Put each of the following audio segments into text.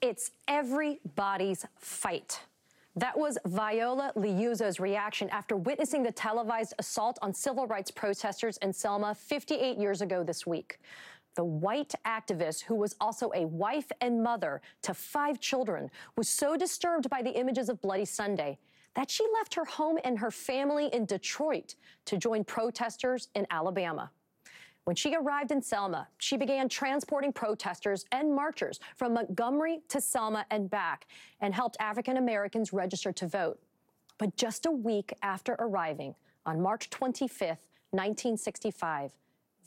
It's everybody's fight. That was Viola Liuzzo's reaction after witnessing the televised assault on civil rights protesters in Selma 58 years ago this week. The white activist, who was also a wife and mother to 5 children, was so disturbed by the images of Bloody Sunday that she left her home and her family in Detroit to join protesters in Alabama. When she arrived in Selma, she began transporting protesters and marchers from Montgomery to Selma and back and helped African Americans register to vote. But just a week after arriving, on March 25th, 1965,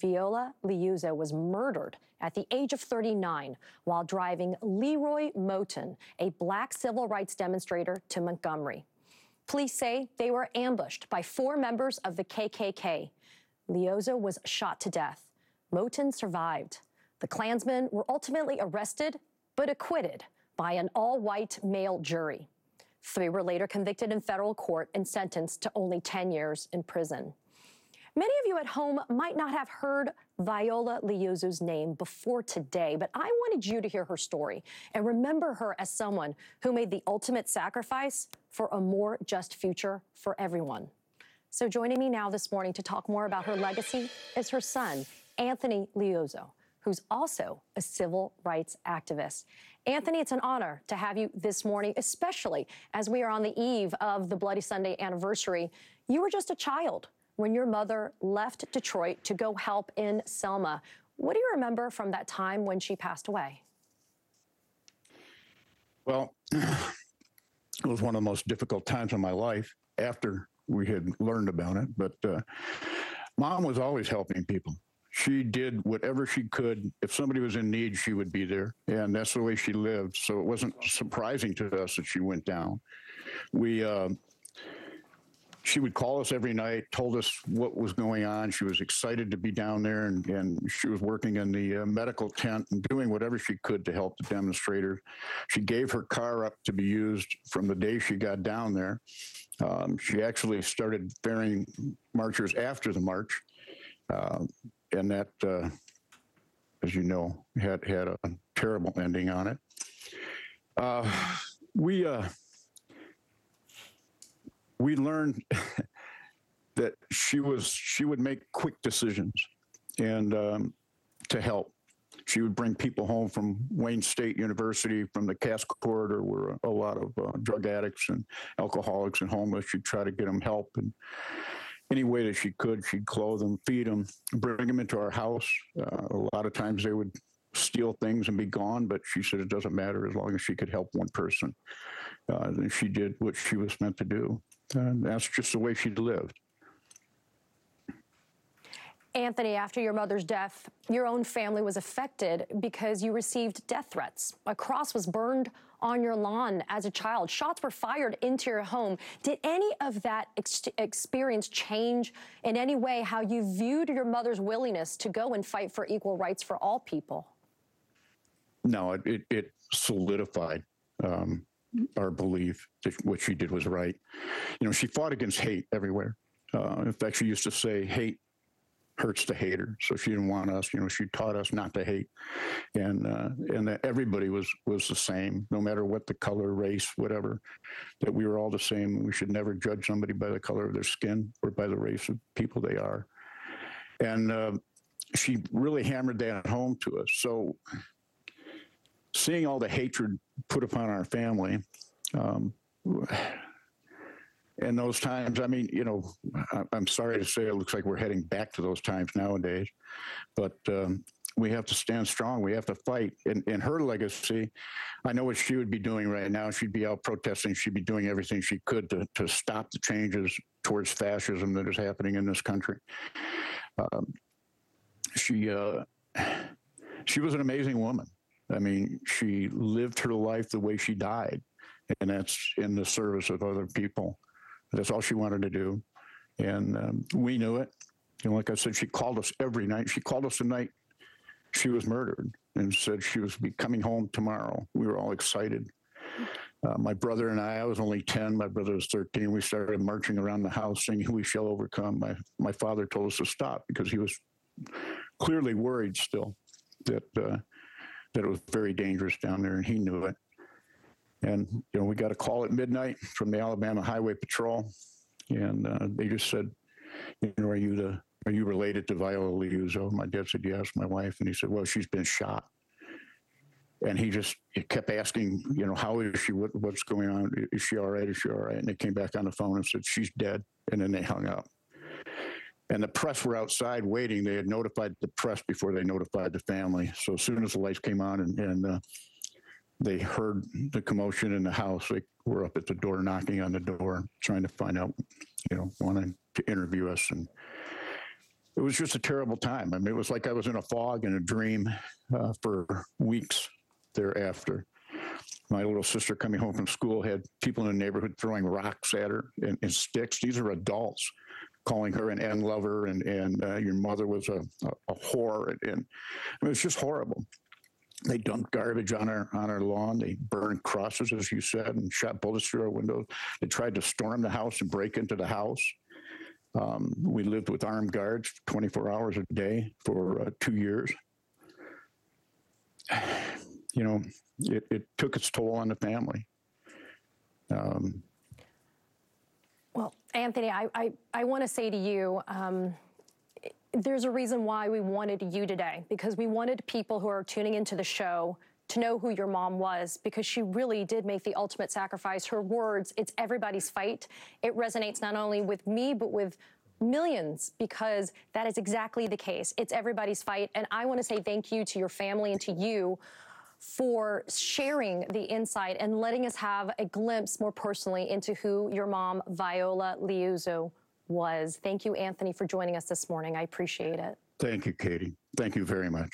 Viola Liuzzo was murdered at the age of 39 while driving Leroy Moton, a black civil rights demonstrator, to Montgomery. Police say they were ambushed by 4 members of the KKK. Liuzzo was shot to death. Moton survived. The Klansmen were ultimately arrested but acquitted by an all-white male jury. 3 were later convicted in federal court and sentenced to only 10 years in prison. Many of you at home might not have heard Viola Liuzzo's name before today, but I wanted you to hear her story and remember her as someone who made the ultimate sacrifice for a more just future for everyone. So joining me now this morning to talk more about her legacy is her son, Anthony Liuzzo, who's also a civil rights activist. Anthony, it's an honor to have you this morning, especially as we are on the eve of the Bloody Sunday anniversary. You were just a child when your mother left Detroit to go help in Selma. What do you remember from that time when she passed away? Well, it was one of the most difficult times of my life after we had learned about it, but Mom was always helping people. She did whatever she could. If somebody was in need, she would be there, and that's the way she lived. So it wasn't surprising to us that she went down. She would call us every night, told us what was going on. She was excited to be down there, and she was working in the medical tent and doing whatever she could to help the demonstrators. She gave her car up to be used from the day she got down there. She actually started ferrying marchers after the march, and that, as you know, had a terrible ending on it. We learned that she would make quick decisions and to help. She would bring people home from Wayne State University, from the Cass Corridor, where a lot of drug addicts and alcoholics and homeless. She'd try to get them help in any way that she could. She'd clothe them, feed them, bring them into our house. A lot of times they would steal things and be gone, but she said it doesn't matter as long as she could help one person. And she did what she was meant to do. And that's just the way she lived. Anthony, after your mother's death, your own family was affected because you received death threats. A cross was burned on your lawn as a child. Shots were fired into your home. Did any of that experience change in any way how you viewed your mother's willingness to go and fight for equal rights for all people? No, it solidified our belief that what she did was right. You know, she fought against hate everywhere. In fact, she used to say, hate hurts the hater. So she didn't want us, you know, she taught us not to hate. And that everybody was the same, no matter what the color, race, whatever, that we were all the same. We should never judge somebody by the color of their skin or by the race of people they are. And she really hammered that home to us. So seeing all the hatred put upon our family, in those times, I mean, you know, I'm sorry to say it looks like we're heading back to those times nowadays, but we have to stand strong. We have to fight. In her legacy, I know what she would be doing right now. She'd be out protesting. She'd be doing everything she could to stop the changes towards fascism that is happening in this country. She was an amazing woman. I mean, she lived her life the way she died, and that's in the service of other people. That's all she wanted to do. And we knew it. And like I said, she called us every night. She called us the night she was murdered and said she was coming home tomorrow. We were all excited. My brother and I was only 10. My brother was 13. We started marching around the house singing "We Shall Overcome." My father told us to stop because he was clearly worried still that it was very dangerous down there, and he knew it. And, we got a call at midnight from the Alabama Highway Patrol. And they just said, are you related to Viola Liuzzo? My dad said, yes, my wife. And he said, well, she's been shot. And he kept asking, how is she? What's going on? Is she all right? Is she all right? And they came back on the phone and said, she's dead. And then they hung up. And the press were outside waiting. They had notified the press before they notified the family. So as soon as the lights came on and they heard the commotion in the house, they were up at the door, knocking on the door, trying to find out, wanting to interview us. And it was just a terrible time. I mean, it was like I was in a fog and a dream for weeks thereafter. My little sister coming home from school had people in the neighborhood throwing rocks at her and sticks. These are adults calling her an end lover and your mother was a whore. And it was just horrible. They dumped garbage on our lawn. They burned crosses, as you said, and shot bullets through our windows. They tried to storm the house and break into the house. We lived with armed guards 24 hours a day for 2 years. It took its toll on the family. Well, Anthony, I want to say to you, there's a reason why we wanted you today, because we wanted people who are tuning into the show to know who your mom was, because she really did make the ultimate sacrifice. Her words, it's everybody's fight. It resonates not only with me, but with millions, because that is exactly the case. It's everybody's fight. And I want to say thank you to your family and to you for sharing the insight and letting us have a glimpse more personally into who your mom, Viola Liuzzo, was. Thank you, Anthony, for joining us this morning. I appreciate it. Thank you, Katie. Thank you very much.